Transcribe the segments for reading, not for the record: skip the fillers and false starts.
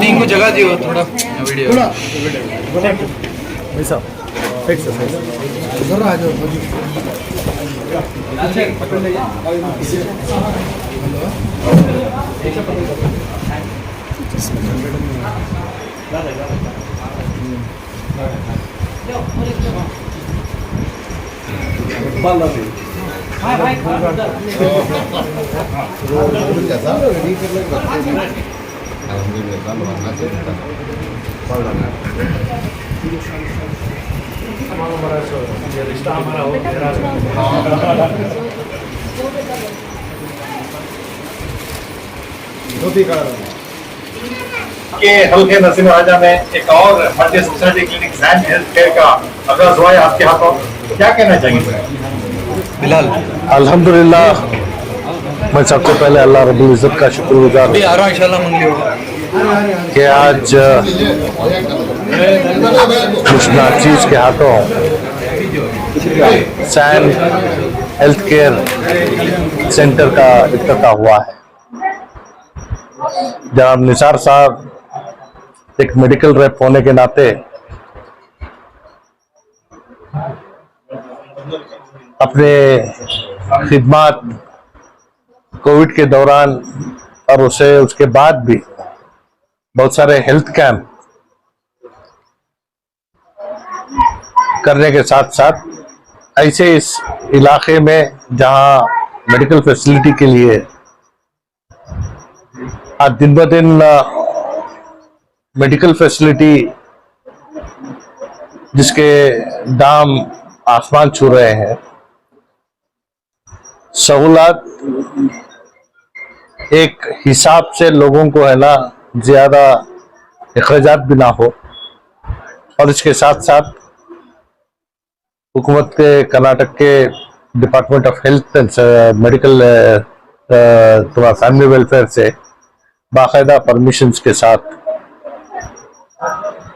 तीन को जगह दियो थोड़ा वीडियो वैसा फिक्स है इधर आ जाओ के हल्के नसीम राजा में एक और multi speciality clinic Jain health care का आगाज हुआ है आपके हाथों, क्या कहना चाहिए बिलाल? अल्हम्दुलिल्लाह, मैं सबसे पहले अल्लाह रब्बुल इज़्ज़त का शुक्रगुजार हूँ आ रहा इंशाल्लाह मंगली होगा कि आज मुश्किल चीज़ के हाथों सैन हेल्थ केयर सेंटर का इफ्तिताह हुआ है। जनाब निसार साहब एक मेडिकल रेप होने के नाते अपने खिदमात कोविड के दौरान और उसके बाद भी बहुत सारे हेल्थ कैंप करने के साथ साथ ऐसे इस इलाके में जहां मेडिकल फैसिलिटी के लिए आज दिन ब दिन मेडिकल फैसिलिटी जिसके दाम आसमान छू रहे हैं, सहूलत एक हिसाब से लोगों को है ना ज्यादा अखराजात भी ना हो, और इसके साथ साथ हुकूमत के कर्नाटक के department of health and medical तुम्हारा फैमिली वेलफेयर से बाकायदा परमिशंस के साथ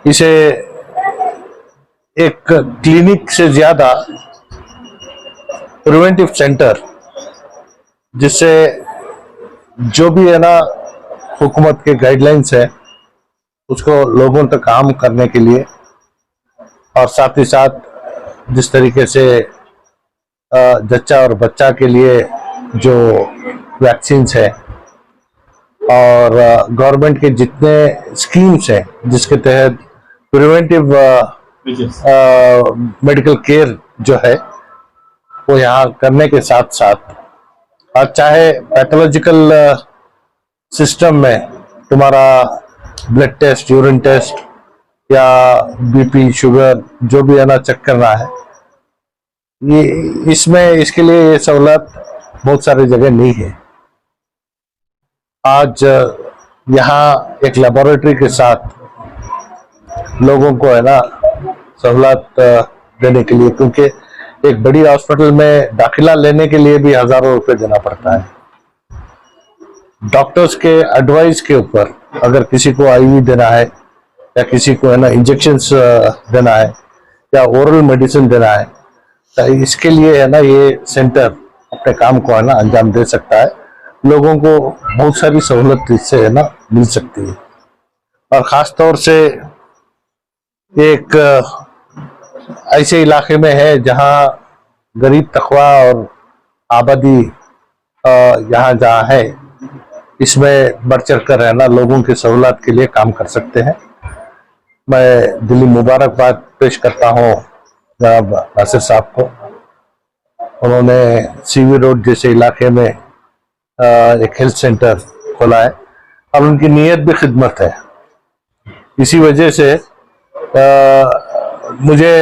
इसे एक क्लिनिक से ज्यादा प्रिवेंटिव सेंटर, जिससे जो भी है ना हुकूमत के गाइडलाइंस है उसको लोगों तक आम करने के लिए, और साथ ही साथ जिस तरीके से जच्चा और बच्चा के लिए जो वैक्सीन्स है और गवर्नमेंट के जितने स्कीम्स हैं जिसके तहत प्रिवेंटिव मेडिकल केयर जो है वो यहाँ करने के साथ साथ, और चाहे पैथोलॉजिकल सिस्टम में तुम्हारा ब्लड टेस्ट, यूरिन टेस्ट या बीपी, शुगर जो भी है ना चेक करना है, ये इसमें इसके लिए ये सहूलत बहुत सारी जगह नहीं है। आज यहाँ एक लेबोरेटरी के साथ लोगों को है ना सहूलत देने के लिए, क्योंकि एक बड़ी हॉस्पिटल में दाखिला लेने के लिए भी हजारों रुपए देना पड़ता है। डॉक्टर्स के एडवाइस के ऊपर अगर किसी को आईवी देना है या किसी को है ना इंजेक्शंस देना है या ओरल मेडिसिन देना है, तो इसके लिए है ना ये सेंटर अपने काम को है ना अंजाम दे सकता है। लोगों को बहुत सारी सहूलत इससे है ना मिल सकती है। और खास तौर से एक ऐसे इलाके में है जहां गरीब तकवा और आबादी यहाँ जहाँ है, इसमें बढ़ चढ़ कर रहना लोगों की सहूलत के लिए काम कर सकते हैं। मैं दिली मुबारकबाद पेश करता हूँ जनाब नासिर साहब को। उन्होंने सीवी रोड जैसे इलाके में एक हेल्थ सेंटर खोला है और उनकी नीयत भी खिदमत है। इसी वजह से मुझे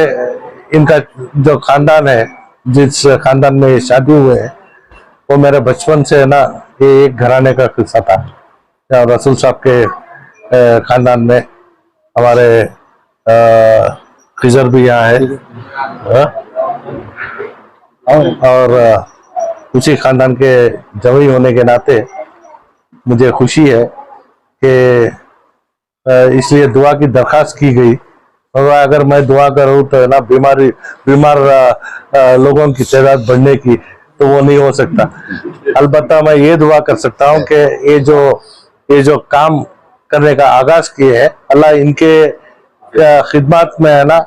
इनका जो खानदान है, जिस खानदान में ये शादी हुए हैं, वो मेरे बचपन से है ना ये एक घराने का किस्सा था। रसूल साहब के खानदान में हमारे खिजर भी यहाँ है और उसी खानदान के जवाई होने के नाते मुझे खुशी है कि इसलिए दुआ की दरखास्त की गई। और अगर मैं दुआ करूँ तो है ना बीमार लोगों की तादाद बढ़ने की, तो वो नहीं हो सकता। अलबत्ता मैं ये दुआ कर सकता हूँ कि ये जो काम करने का आगाज किए है, अल्लाह इनके खिदमत में है ना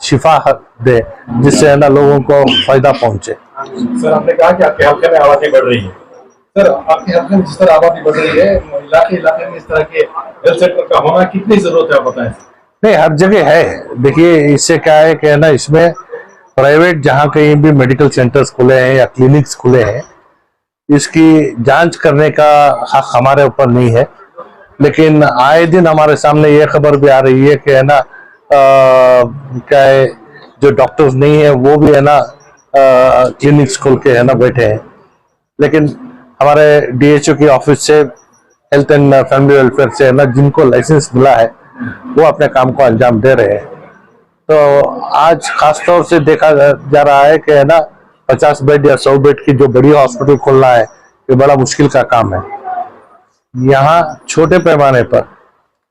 शिफा दे, जिससे है ना लोगों को फायदा पहुंचे। सर, आपने कहा कि आपके हल्के में आबादी बढ़ रही है। सर, आपके हल्के में जिस तरह आबादी बढ़ रही है, इलाके में इस तरह के हेल्थ सेंटर का होना कितनी जरूरत है, आप बताएं। नहीं, हर जगह है। देखिए, इससे क्या है कि ना इसमें प्राइवेट जहाँ कहीं भी मेडिकल सेंटर्स खुले हैं या क्लिनिक्स खुले हैं, इसकी जांच करने का हक हमारे ऊपर नहीं है। लेकिन आए दिन हमारे सामने ये खबर भी आ रही है कि है ना क्या है, जो डॉक्टर्स नहीं है वो भी है ना क्लिनिक्स खोल के है ना बैठे हैं। लेकिन हमारे डीएचओ की ऑफिस से, हेल्थ एंड फैमिली वेलफेयर से है ना जिनको लाइसेंस मिला है, वो अपने काम को अंजाम दे रहे हैं। तो आज खास तौर से देखा जा रहा है कि है ना 50 बेड या 100 बेड की जो बड़ी हॉस्पिटल खोलना है, ये बड़ा मुश्किल का काम है। यहाँ छोटे पैमाने पर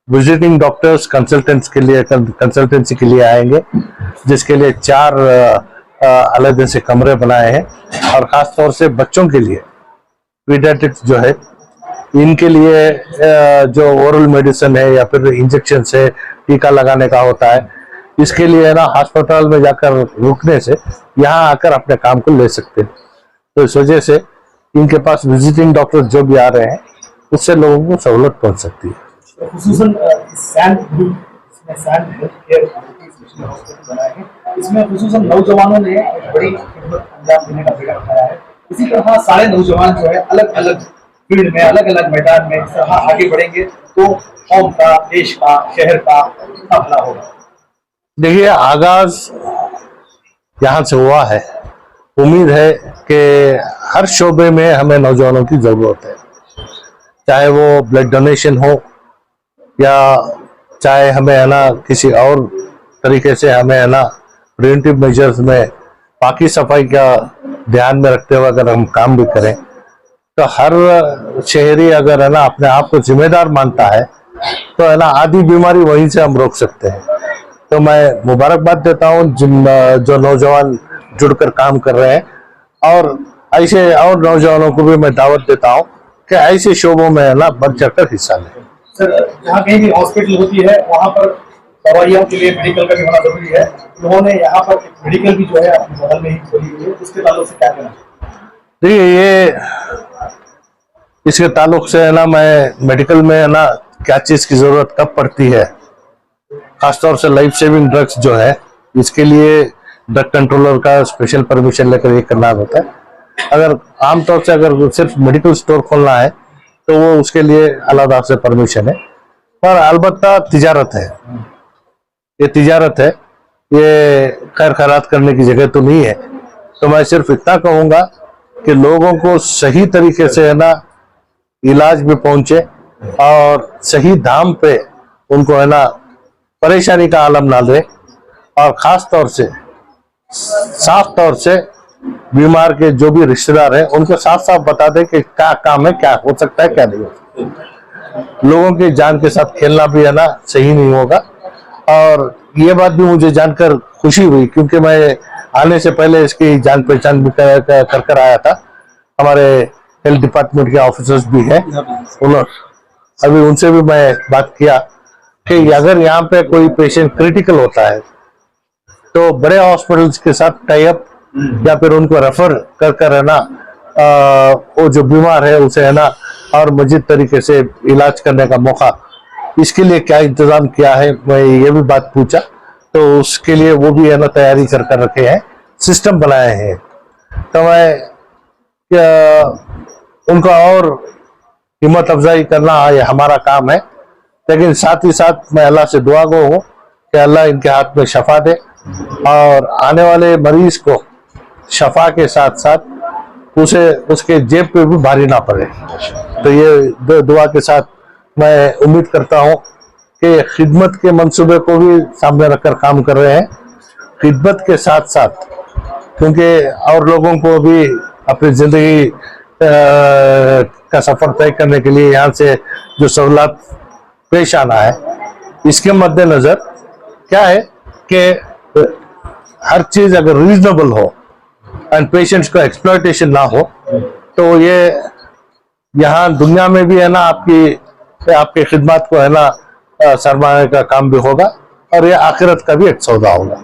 विजिटिंग डॉक्टर्स कंसल्टेंसी के लिए आएंगे, जिसके लिए 4 अलग से कमरे बनाए हैं। और खास तौर से बच्चों के लिए पीडियाट्रिक्स जो है, इनके लिए जो ओरल मेडिसिन है या फिर इंजेक्शन से टीका लगाने का होता है, इसके लिए ना अस्पताल में जाकर रुकने से यहाँ आकर अपने काम को ले सकते हैं। तो इस वजह से इनके पास विजिटिंग डॉक्टर जो भी आ रहे हैं, उससे लोगों को सहूलत पहुंच सकती है। इसमें खुसूसन नौजवानों ने एक बड़ी खिदमत अंजाम देने का बेड़ा उठाया है। इसी तरह सारे नौजवान जो है अलग अलग फील्ड में, अलग अलग मैदान में इस तरह आगे बढ़ेंगे तो कौम का, देश का, शहर का कितना भला होगा। देखिए, आगाज यहाँ से हुआ है। उम्मीद है कि हर शोबे में हमें नौजवानों की जरूरत है, चाहे वो ब्लड डोनेशन हो या चाहे हमें है ना किसी और तरीके से हमें है ना प्रिवेंटिव मेजर्स में पाकी सफाई का ध्यान में रखते हुए अगर हम काम भी करें, तो हर शहरी अगर है ना अपने आप को जिम्मेदार मानता है, तो है ना आधी बीमारी वहीं से हम रोक सकते हैं। तो मैं मुबारकबाद देता हूँ जो नौजवान जुड़कर काम कर रहे हैं, और ऐसे और नौजवानों को भी मैं दावत देता हूँ कि ऐसे शोबों में है ना बढ़ चढ़कर हिस्सा लें। सर, जहाँ कहीं भी हॉस्पिटल होती है वहाँ पर दवाइयों के लिए मेडिकल का भी होना जरूरी है। उन्होंने यहाँ पर मेडिकल भी जो है अपने बगल में ही खोली हुई है, उसके ताल्लुक से क्या कहना? देखिए, ये इसके ताल्लुक से है ना मैं मेडिकल में है ना क्या चीज की जरूरत कब पड़ती है, खासतौर से लाइफ सेविंग ड्रग्स जो है, इसके लिए ड्रग कंट्रोलर का स्पेशल परमिशन लेकर ये करना होता है। अगर आमतौर से अगर सिर्फ मेडिकल स्टोर खोलना है तो वो उसके लिए अलग से परमिशन है। पर अलबत्ता तिजारत है, ये तिजारत है, ये खैर खैरात करने की जगह तो नहीं है। तो मैं सिर्फ इतना कहूँगा कि लोगों को सही तरीके से है ना इलाज भी पहुंचे और सही दाम पे उनको है ना परेशानी का आलम ना दे, और खास तौर से साफ तौर से बीमार के जो भी रिश्तेदार हैं उनको साफ साफ बता दें कि क्या काम है, क्या हो सकता है, क्या नहीं हो सकता। लोगों की जान के साथ खेलना भी है ना सही नहीं होगा। और ये बात भी मुझे जानकर खुशी हुई, क्योंकि मैं आने से पहले इसकी जान पहचान भी कर आया था। हमारे हेल्थ डिपार्टमेंट के ऑफिसर्स भी हैं, उन्होंने अभी उनसे भी मैं बात किया कि अगर यहाँ पे कोई पेशेंट क्रिटिकल होता है तो बड़े हॉस्पिटल्स के साथ टाई अप या फिर उनको रेफर कर है ना, वो जो बीमार है उसे है ना और मजीद तरीके से इलाज करने का मौका, इसके लिए क्या इंतजाम किया है, मैं ये भी बात पूछा। तो उसके लिए वो भी है ना तैयारी कर रखे हैं, सिस्टम बनाए हैं। तो मैं उनका और हिम्मत अफजाई करना ये हमारा काम है, लेकिन साथ ही साथ मैं अल्लाह से दुआ गो हूँ कि अल्लाह इनके हाथ में शफा दे और आने वाले मरीज को शफा के साथ साथ उसके जेब पे भी भारी ना पड़े। तो ये दुआ के साथ मैं उम्मीद करता हूँ कि खिदमत के मंसूबे को भी सामने रखकर काम कर रहे हैं, खिदमत के साथ साथ, क्योंकि और लोगों को भी अपनी जिंदगी का सफर तय करने के लिए यहाँ से जो सहूलत पेश आना है, इसके मद्देनजर क्या है कि हर चीज अगर रीजनेबल हो एंड पेशेंट्स को एक्सप्लॉयटेशन ना हो, तो ये यहाँ दुनिया में भी है ना आपकी खिदमत को है ना सरमाने का काम भी होगा और ये आखिरत का भी एक सौदा होगा।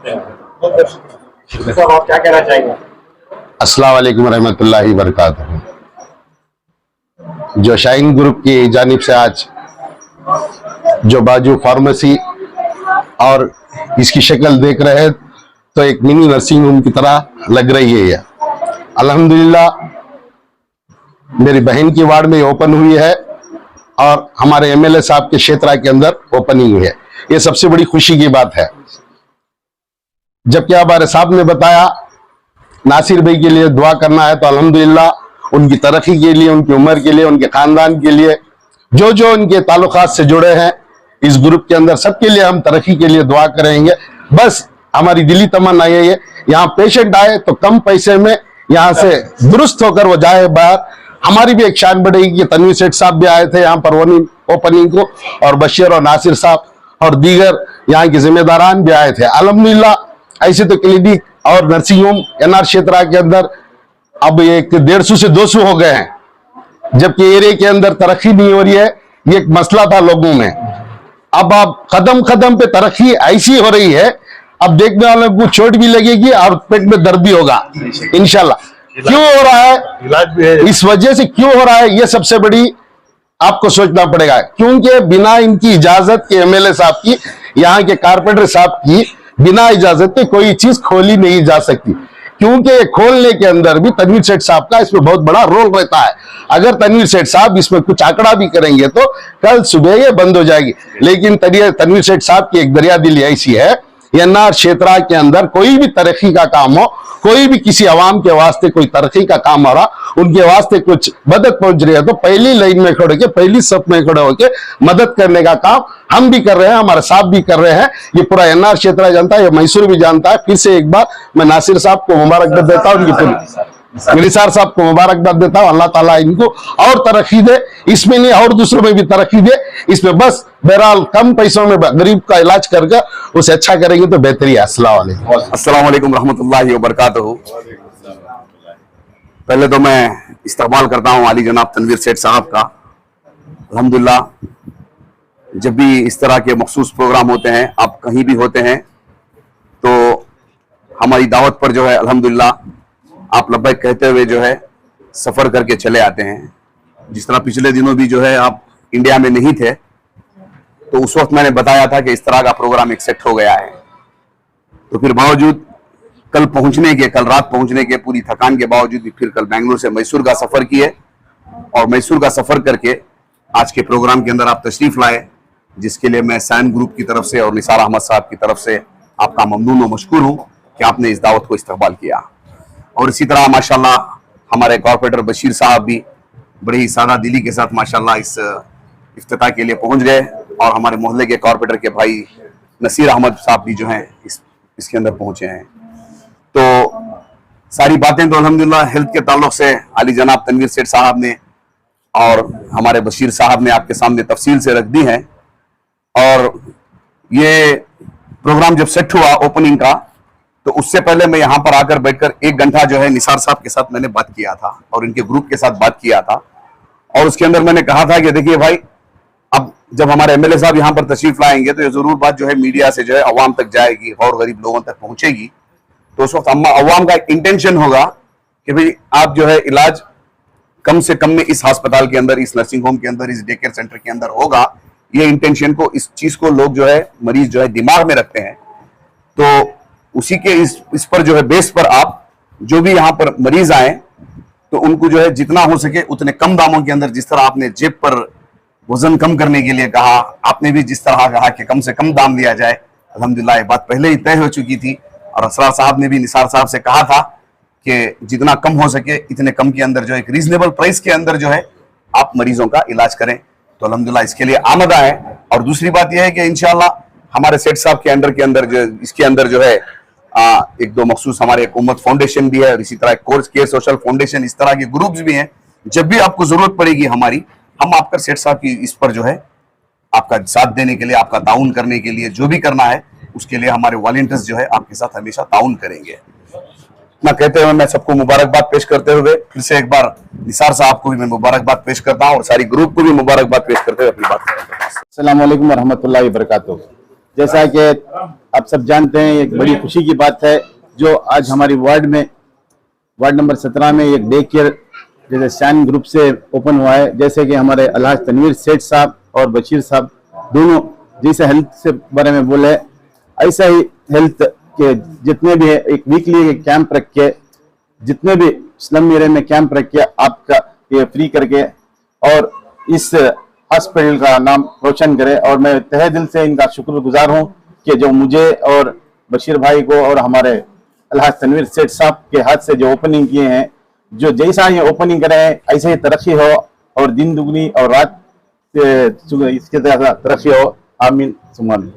साहब आप क्या कहना चाहेंगे? अस्सलाम वालेकुम रहमतुल्लाहि बरकातहू। जो शाइन ग्रुप की जानिब से आज जो बाजू फार्मेसी और इसकी शक्ल देख रहे हैं तो एक मिनी नर्सिंग होम की तरह लग रही है। यह अल्हम्दुलिल्लाह मेरी बहन की वार्ड में ओपन हुई है और हमारे एमएलए साहब के क्षेत्र के अंदर ओपनिंग हुई है। ये सबसे बड़ी खुशी की बात है। जबकि हमारे साहब ने बताया नासिर भाई के लिए दुआ करना है, तो अल्हम्दुलिल्लाह उनकी तरक्की के लिए, उनकी उम्र के लिए, उनके खानदान के लिए, जो जो उनके ताल्लुकात से जुड़े हैं इस ग्रुप के अंदर, सबके लिए हम तरक्की के लिए दुआ करेंगे। बस हमारी दिली तमन्ना यही है, यहाँ पेशेंट आए तो कम पैसे में यहाँ से दुरुस्त होकर वो जाए बाहर। हमारी भी एक शान बढ़ेगी कि तनवीर सेठ साहब भी आए थे यहाँ पर ओपनिंग को, और बशीर और नासिर साहब और दीगर यहाँ के जिम्मेदारान भी आए थे। अल्हम्दुलिल्लाह ऐसे तो क्लिनिक और नर्सिंग होम एनआर क्षेत्र के अंदर अब एक 150 से 200 हो गए हैं, जबकि एरिया के अंदर तरक्की नहीं हो रही है। ये एक मसला था लोगों में। अब कदम कदम पे तरक्की ऐसी हो रही है, अब देखने वालों को चोट भी लगेगी और पेट में दर्द भी होगा इंशाल्लाह। क्यों हो रहा है, इलाज भी है, इस वजह से क्यों हो रहा है, ये सबसे बड़ी आपको सोचना पड़ेगा। क्योंकि बिना इनकी इजाजत के, एमएलए साहब की, यहाँ के कारपेंटर साहब की बिना इजाजत के कोई चीज खोली नहीं जा सकती। क्योंकि खोलने के अंदर भी तनवीर सेठ साहब का इसमें बहुत बड़ा रोल रहता है। अगर तनवीर सेठ साहब इसमें कुछ आंकड़ा भी करेंगे तो कल सुबह ये बंद हो जाएगी। लेकिन तनवीर सेठ साहब की एक दरिया दिली ऐसी है, एनआर क्षेत्र के अंदर कोई भी तरक्की का काम हो, कोई भी किसी अवाम के वास्ते कोई तरक्की का काम हो रहा, उनके वास्ते कुछ मदद पहुंच रही है, तो पहली लाइन में खड़े होकर, पहली सफ में खड़े होकर मदद करने का काम हम भी कर रहे हैं, हमारे साहब भी कर रहे हैं। ये पूरा एनआर क्षेत्र जानता है, ये मैसूर भी जानता है। फिर से एक बार मैं नासिर साहब को मुबारकबाद देता हूँ, उनकी पूरी निसार साहब को मुबारकबाद देता हूँ। अल्लाह ताला इनको और तरक्की दे, इसमें नहीं और दूसरों में भी तरक्की दे। इसमें बस बहरहाल कम पैसों में गरीब का इलाज करके उसे अच्छा करेंगे तो बेहतरी है। अस्सलाम वालेकुम रहमतुल्लाहि व बरकातहू। पहले तो मैं इस्तेमाल करता हूँ आली जनाब तनवीर सेठ साहब का। अल्हम्दुलिल्लाह जब भी इस तरह के मखसूस प्रोग्राम होते हैं, आप कहीं भी होते हैं, तो हमारी दावत पर जो है अल्हम्दुलिल्लाह आप लब्बैक कहते हुए जो है सफर करके चले आते हैं। जिस तरह पिछले दिनों भी जो है आप इंडिया में नहीं थे, तो उस वक्त मैंने बताया था कि इस तरह का प्रोग्राम एक सेट हो गया है। तो फिर बावजूद कल रात पहुंचने के पूरी थकान के बावजूद भी फिर कल बेंगलुरु से मैसूर का सफर किए, और मैसूर का सफर करके आज के प्रोग्राम के अंदर आप तशरीफ लाए, जिसके लिए मैं साइन ग्रुप की तरफ से और निसार अहमद साहब की तरफ से आपका ममनून व मशकूर हूँ कि आपने इस दावत को इस्तकबाल किया। और इसी तरह माशाल्लाह हमारे कॉर्पोरेटर बशीर साहब भी बड़ी ही सादा दिली के साथ माशाल्लाह इस इफ्तिताह के लिए पहुंच गए, और हमारे मोहल्ले के कॉर्पोरेटर के भाई नसीर अहमद साहब भी जो हैं इसके अंदर पहुंचे हैं। तो सारी बातें तो अल्हम्दुलिल्लाह हेल्थ के ताल्लुक से अली जनाब तनवीर सेठ साहब ने और हमारे बशीर साहब ने आपके सामने तफसील से रख दी हैं। और ये प्रोग्राम जब सेट हुआ ओपनिंग का, तो उससे पहले मैं यहाँ पर आकर बैठकर 1 घंटा जो है निसार साहब के साथ मैंने बात किया था और इनके ग्रुप के साथ बात किया था। और उसके अंदर मैंने कहा था कि देखिए भाई, अब जब हमारे एमएलए साहब यहाँ पर तशरीफ लाएंगे तो ये जरूर बात जो है मीडिया से जो है अवाम तक जाएगी और गरीब लोगों तक पहुंचेगी। तो उस वक्त अवाम का इंटेंशन होगा कि भाई आप जो है इलाज कम से कम में इस अस्पताल के अंदर, इस नर्सिंग होम के अंदर, इस डे केयर सेंटर के अंदर होगा। ये इंटेंशन को, इस चीज को लोग जो है मरीज जो है दिमाग में रखते हैं। तो उसी के इस पर जो है बेस पर आप जो भी यहाँ पर मरीज आए तो उनको जो है जितना हो सके उतने कम दामों के अंदर, जिस तरह आपने जेब पर वजन कम करने के लिए कहा, आपने भी जिस तरह कहा कि कम से कम दाम दिया जाए, अल्हम्दुलिल्लाह ये बात पहले ही तय हो चुकी थी। और असरार साहब ने भी निसार साहब से कहा था कि जितना कम हो सके इतने कम के अंदर जो है एक रीजनेबल प्राइस के अंदर जो है आप मरीजों का इलाज करें। तो अल्हम्दुलिल्लाह इसके लिए आमदा है। और दूसरी बात यह है कि इंशाल्लाह हमारे सेठ साहब के अंदर जो इसके अंदर जो है 1-2 मखसूस हमारे एक उम्मत फाउंडेशन भी है और इसी तरह कोर्स केयर सोशल फाउंडेशन, इस तरह के ग्रुप्स भी हैं। जब भी आपको जरूरत पड़ेगी हमारी, हम आपका सेठ साहब की इस पर जो है आपका साथ देने के लिए, आपका ताउन करने के लिए, जो भी करना है उसके लिए हमारे वॉलंटियर्स जो है आपके साथ हमेशा ताउन करेंगे। ना कहते हुए मैं सबको मुबारकबाद पेश करते हुए फिर से एक बार निसार साहब को भी मैं मुबारकबाद पेश करता हूँ और सारी ग्रुप को भी मुबारकबाद पेश करते हुए अपनी बात करता हूँ। अस्सलाम वालेकुम वरहमतुल्लाहि वबरकातुहू। जैसा कि आप सब जानते हैं, एक बड़ी खुशी की बात है जो आज हमारी वार्ड नंबर 17 में एक डे केयर जैसे शान ग्रुप से ओपन हुआ है। जैसे कि हमारे अलहाज तनवीर सेठ साहब और बशीर साहब दोनों जैसे हेल्थ से बारे में बोले, ऐसा ही हेल्थ के जितने भी है एक वीकली कैंप रख के, जितने भी स्लम एरिया में कैंप रख के आपका ये फ्री करके और इस हॉस्पिटल का नाम रोशन करे। और मैं तहे दिल से इनका शुक्रगुजार हूँ कि जो मुझे और बशीर भाई को और हमारे अलहाज तनवीर सेठ साहब के हाथ से जो ओपनिंग किए हैं, जो जैसा ये ओपनिंग करे हैं ऐसे ही तरक्की हो और दिन दुगनी और रात इसके तरह तरक्की हो। आमीन सुमान।